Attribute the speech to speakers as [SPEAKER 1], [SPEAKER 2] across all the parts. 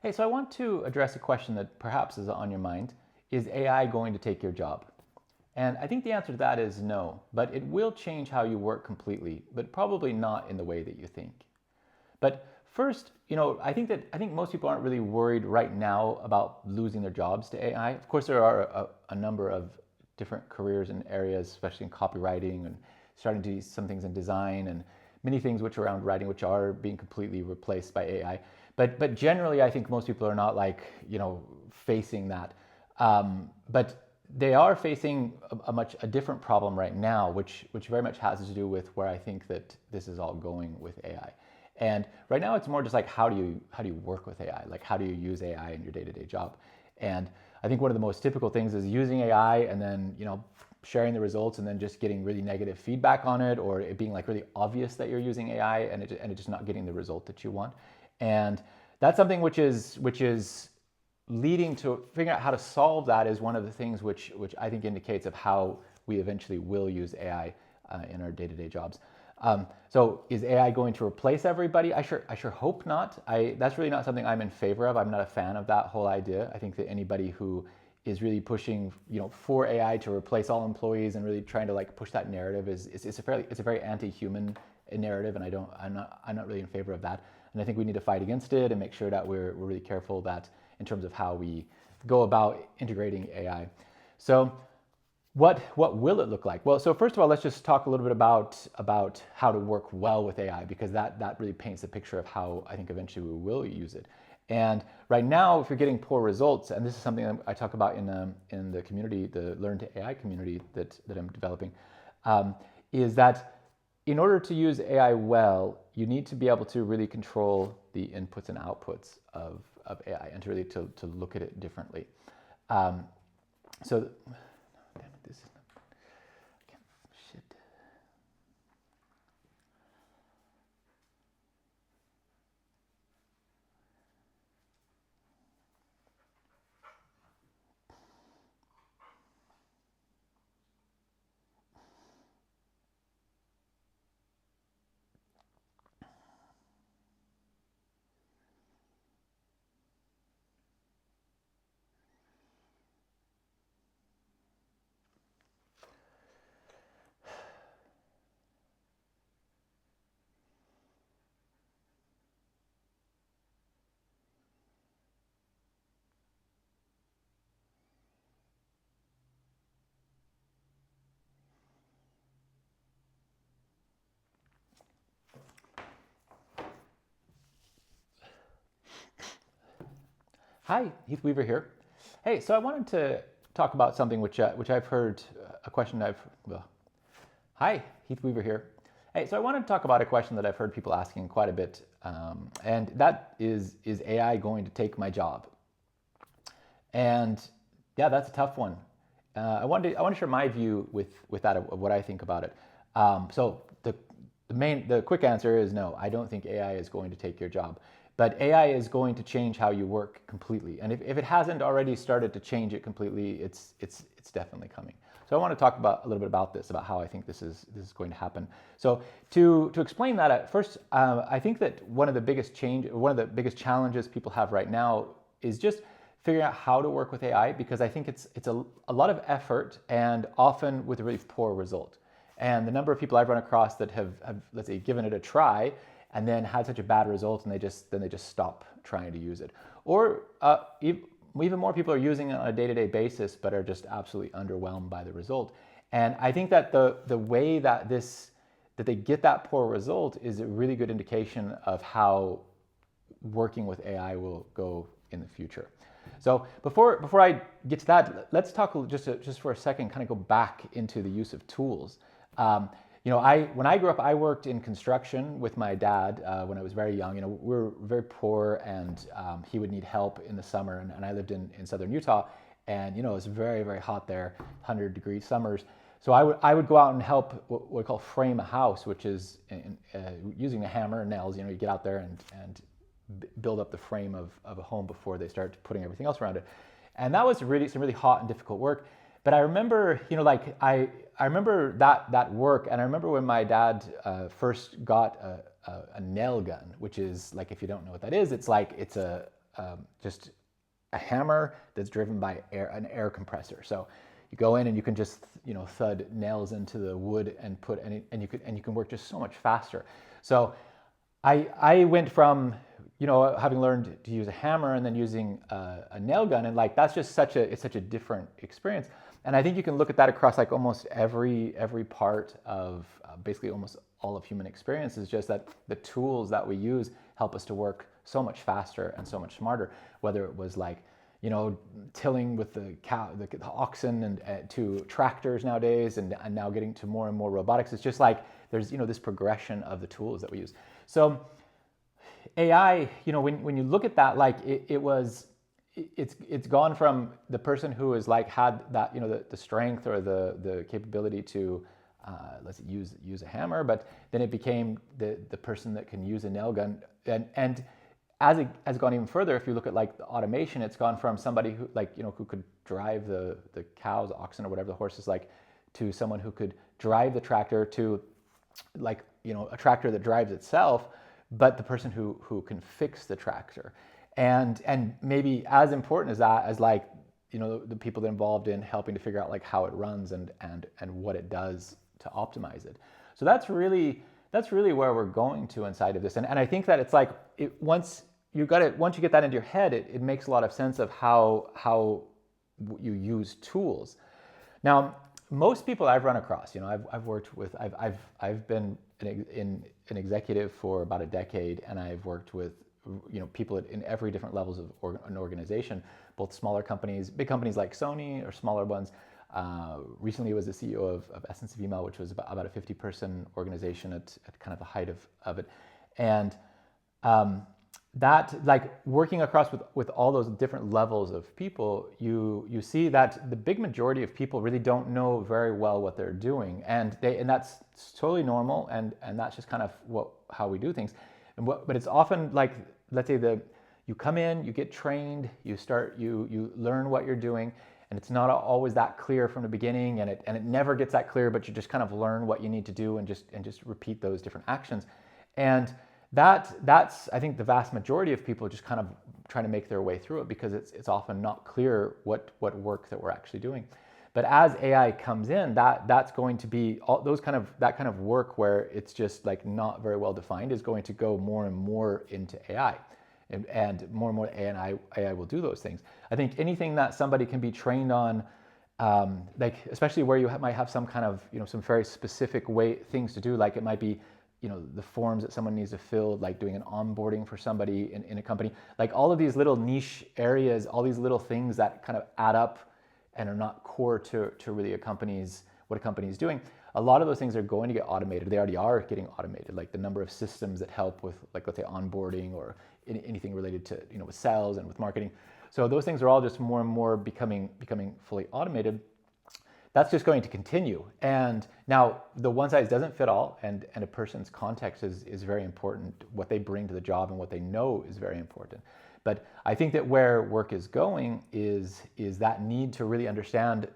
[SPEAKER 1] Hey, so I want to address a question that perhaps is on your mind. Is AI going to take your job? And I think the answer to that is no, but it will change how you work completely, but probably not in the way that you think. But first, I think most people aren't really worried right now about losing their jobs to AI. Of course, there are a number of different careers and areas, especially in copywriting and starting to do some things in design and many things which are around writing, which are being completely replaced by AI. But generally, I think most people are not like facing that. But they are facing a different problem right now, which very much has to do with where I think that this is all going with AI. And right now, it's more just like how do you work with AI? Like how do you use AI in your day-to-day job? And I think one of the most typical things is using AI and then sharing the results and then just getting really negative feedback on it, or it being like really obvious that you're using AI and it just not getting the result that you want. And that's something which is leading to figuring out how to solve that is one of the things which I think indicates of how we eventually will use AI in our day-to-day jobs. So is AI going to replace everybody? I sure hope not. That's really not something I'm in favor of. I'm not a fan of that whole idea. I think that anybody who is really pushing, for AI to replace all employees and really trying to like push that narrative is a very anti-human narrative, and I'm not really in favor of that. And I think we need to fight against it and make sure that we're really careful that in terms of how we go about integrating AI. So what will it look like? Well, so first of all, let's just talk a little bit about how to work well with AI, because that really paints a picture of how I think eventually we will use it. And right now, if you're getting poor results, and this is something that I talk about in the community, the Learn to AI community that I'm developing, is that in order to use AI well, you need to be able to really control the inputs and outputs of AI and to really to look at it differently. So, damn it, this is not, I can't, shit. Hi, Heath Weaver here. Hey, so I wanted to talk about something which I've heard a question well, hi, Heath Weaver here. Hey, so I wanted to talk about a question that I've heard people asking quite a bit, and that is AI going to take my job? And yeah, that's a tough one. I want to share my view with that of what I think about it. So the quick answer is no. I don't think AI is going to take your job, but AI is going to change how you work completely. And if it hasn't already started to change it completely, it's definitely coming. So I want to talk about a little bit about this, about how I think this is going to happen. So to explain that, at first, I think that one of the biggest challenges people have right now is just figuring out how to work with AI, because I think it's a lot of effort and often with a really poor result. And the number of people I've run across that have let's say given it a try and then had such a bad result and they just stop trying to use it. Or even more people are using it on a day-to-day basis but are just absolutely underwhelmed by the result. And I think that the way that they get that poor result is a really good indication of how working with AI will go in the future. So before I get to that, let's talk just for a second, kind of go back into the use of tools. When I grew up, I worked in construction with my dad when I was very young. We were very poor, and he would need help in the summer, and I lived in southern Utah, and it was very, very hot there, 100-degree summers. So I would go out and help what we call frame a house, which is using a hammer and nails. You get out there and build up the frame of a home before they start putting everything else around it. And that was some really hot and difficult work. But I remember, I remember that work, and I remember when my dad first got a nail gun, which is like, if you don't know what that is, it's just a hammer that's driven by an air compressor. So you go in and you can just thud nails into the wood and you can work just so much faster. So I went from having learned to use a hammer and then using a nail gun, and like that's just such a different experience. And I think you can look at that across like almost every part of basically almost all of human experience, is just that the tools that we use help us to work so much faster and so much smarter. Whether it was like tilling with the oxen and to tractors nowadays, and now getting to more and more robotics. It's just like there's this progression of the tools that we use. So AI, when you look at that, like it's gone from the person who has like had that the strength or the capability to let's use a hammer, but then it became the person that can use a nail gun, and as it has gone even further, if you look at like the automation, it's gone from somebody who who could drive the cows, oxen, or whatever the horse is like, to someone who could drive the tractor, to like a tractor that drives itself, but the person who can fix the tractor, and maybe as important as that, as like the people that are involved in helping to figure out like how it runs and what it does to optimize it. So that's really where we're going to inside of this, and I think that it's like once you get that into your head, it makes a lot of sense of how you use tools. Now, most people I've run across, I've worked with, I've been an executive for about a decade, and I've worked with people in every different levels of an organization, both smaller companies, big companies like Sony, or smaller ones. Recently, I was the CEO of Essence of Email, which was about a 50-person organization at kind of the height of it, and that, like, working across with all those different levels of people, you see that the big majority of people really don't know very well what they're doing, and that's totally normal, and that's just kind of how we do things. But it's often like, let's say you come in, you get trained, you learn what you're doing, and it's not always that clear from the beginning, and it never gets that clear, but you just kind of learn what you need to do and just repeat those different actions. And that's I think the vast majority of people just kind of trying to make their way through it, because it's often not clear what work that we're actually doing. But as AI comes in, that's going to be that kind of work where it's just like not very well defined is going to go more and more into AI, and more AI will do those things. I think anything that somebody can be trained on, like especially where you might have some kind of some very specific things to do, like it might be the forms that someone needs to fill, like doing an onboarding for somebody in a company, like all of these little niche areas, all these little things that kind of add up and are not core to really what a company is doing. A lot of those things are going to get automated. They already are getting automated, like the number of systems that help with, like, let's say onboarding or anything related to with sales and with marketing. So those things are all just more and more becoming fully automated. That's just going to continue. And now the one size doesn't fit all, and a person's context is very important. What they bring to the job and what they know is very important. But I think that where work is going is that need to really understand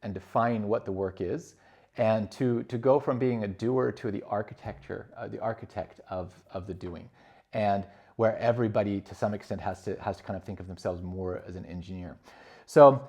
[SPEAKER 1] and define what the work is, and to go from being a doer to the architect of the doing, and where everybody to some extent has to kind of think of themselves more as an engineer. So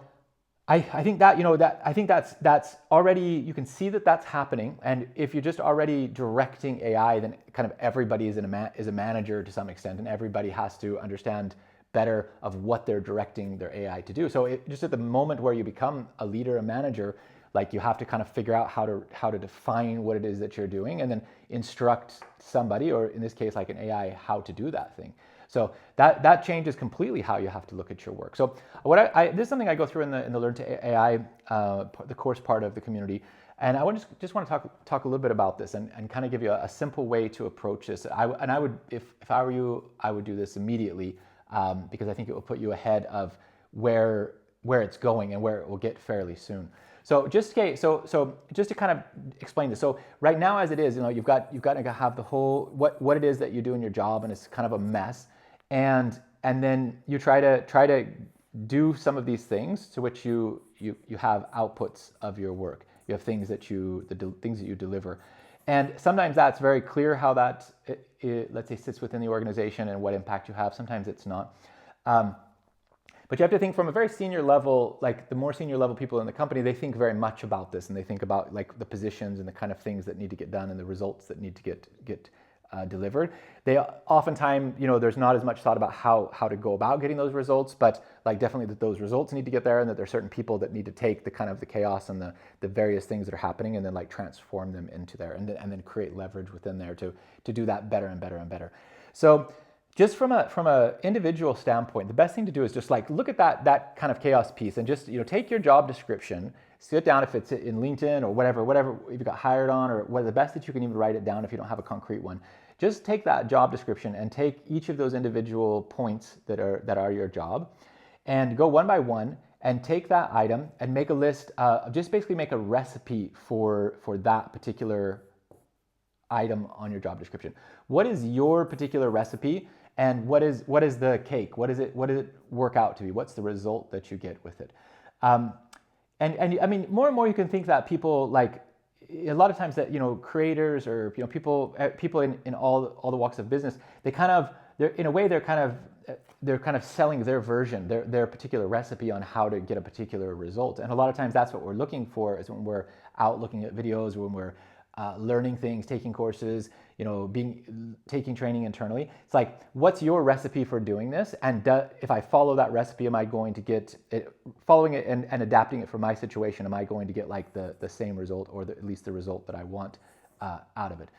[SPEAKER 1] I think that that's already, you can see that that's happening. And if you're just already directing AI, then kind of everybody is a manager to some extent, and everybody has to understand better of what they're directing their AI to do. So just at the moment where you become a leader, a manager, like you have to kind of figure out how to define what it is that you're doing, and then instruct somebody, or in this case like an AI, how to do that thing. So that changes completely how you have to look at your work. So this is something I go through in the Learn to AI, the course part of the community, and I just want to talk a little bit about this and kind of give you a simple way to approach this. I would, if I were you, I would do this immediately, because I think it will put you ahead of where it's going and where it will get fairly soon. So just to kind of explain this. So right now, as it is, you've got to have the whole what it is that you do in your job, and it's kind of a mess. And then you try to do some of these things to which you have outputs of your work. You have things that things that you deliver, and sometimes that's very clear how that let's say sits within the organization and what impact you have. Sometimes it's not. But you have to think from a very senior level, like the more senior level people in the company, they think very much about this, and they think about like the positions and the kind of things that need to get done and the results that need to get delivered. They oftentimes, there's not as much thought about how to go about getting those results, but like definitely that those results need to get there, and that there are certain people that need to take the kind of the chaos and the various things that are happening and then like transform them into there, and then create leverage within there to do that better and better and better. So just from a individual standpoint, the best thing to do is just like look at that kind of chaos piece and just take your job description, sit down if it's in LinkedIn or whatever you got hired on, or the best that you can even write it down if you don't have a concrete one. Just take that job description and take each of those individual points that are your job, and go one by one and take that item and make a list. Just basically make a recipe for that particular item on your job description. What is your particular recipe? And what is the cake? What does it work out to be? What's the result that you get with it? And I mean, more and more you can think that people, like a lot of times that creators or people in all the walks of business, they're in a way they're kind of selling their version, their particular recipe on how to get a particular result. And a lot of times that's what we're looking for, is when we're out looking at videos, when we're learning things, taking courses, taking training internally. It's like, what's your recipe for doing this? And if I follow that recipe, am I going to get it, following it and adapting it for my situation, am I going to get like the same result, or at least the result that I want out of it?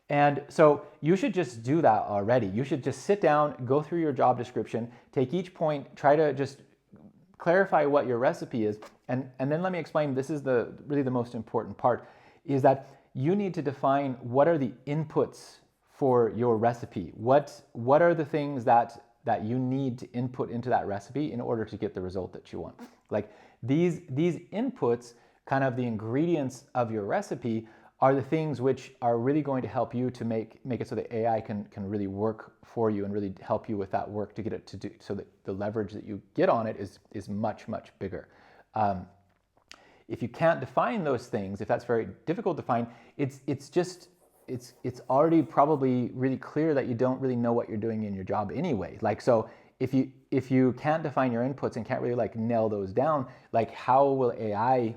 [SPEAKER 1] And so you should just do that already. You should just sit down, go through your job description, take each point, try to just clarify what your recipe is. And then let me explain, this is really the most important part, is that you need to define what are the inputs for your recipe. What are the things that you need to input into that recipe in order to get the result that you want? Like these inputs, kind of the ingredients of your recipe, are the things which are really going to help you to make it so that AI can really work for you and really help you with that work to get it to do, so that the leverage that you get on it is much, much bigger. If you can't define those things, if that's very difficult to find, it's already probably really clear that you don't really know what you're doing in your job anyway. Like, so if you can't define your inputs and can't really like nail those down, like how will AI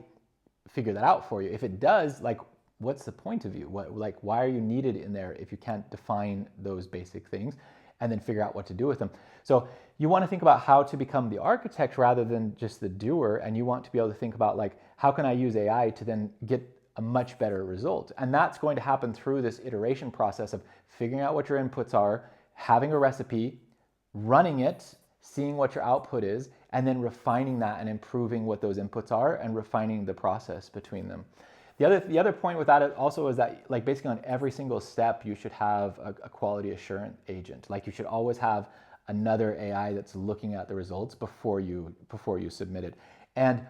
[SPEAKER 1] figure that out for you? If it does, like, what's the point of you? Why are you needed in there if you can't define those basic things and then figure out what to do with them? So you want to think about how to become the architect rather than just the doer, and you want to be able to think about like, how can I use AI to then get a much better result? And that's going to happen through this iteration process of figuring out what your inputs are, having a recipe, running it, seeing what your output is, and then refining that and improving what those inputs are and refining the process between them. The other point with that also is that, like, basically on every single step you should have a quality assurance agent. Like, you should always have another AI that's looking at the results before you submit it. And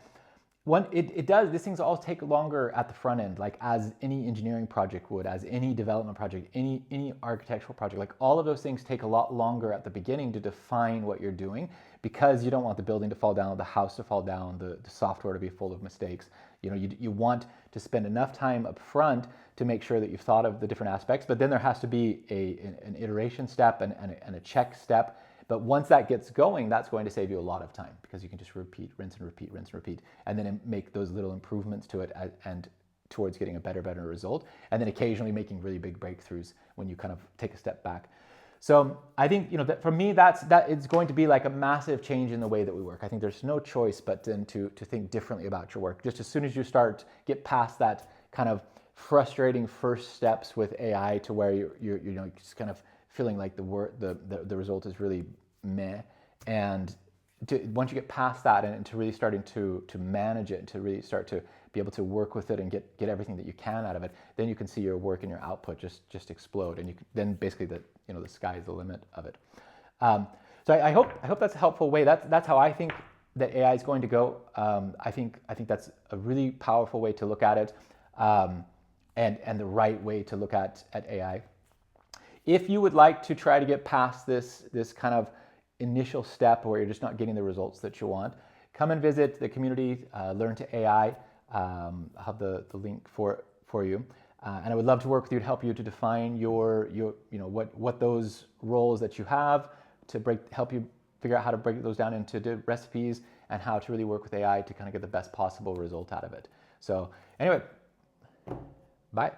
[SPEAKER 1] these things all take longer at the front end, like as any engineering project would, as any development project, any architectural project. Like, all of those things take a lot longer at the beginning to define what you're doing, because you don't want the building to fall down, the house to fall down, the software to be full of mistakes. You want to spend enough time up front to make sure that you've thought of the different aspects, but then there has to be an iteration step and a check step. But once that gets going, that's going to save you a lot of time, because you can just repeat, rinse and repeat, and then make those little improvements to it and towards getting a better result, and then occasionally making really big breakthroughs when you kind of take a step back. So I think, that for me, that it's going to be like a massive change in the way that we work. I think there's no choice but then to think differently about your work. Just as soon as you get past that kind of frustrating first steps with AI to where you're just kind of feeling like the result is really meh, and once you get past that and to really starting to manage it, and to really start to be able to work with it and get everything that you can out of it, then you can see your work and your output just explode, and then basically the sky's the limit of it. So I hope that's a helpful way. That's how I think that AI is going to go. I think that's a really powerful way to look at it, and the right way to look at AI. If you would like to try to get past this kind of initial step where you're just not getting the results that you want, come and visit the community, Learn to AI. I'll have the link for you. And I would love to work with you to help you to define your what those roles that you have, to help you figure out how to break those down into recipes and how to really work with AI to kind of get the best possible result out of it. So anyway, bye.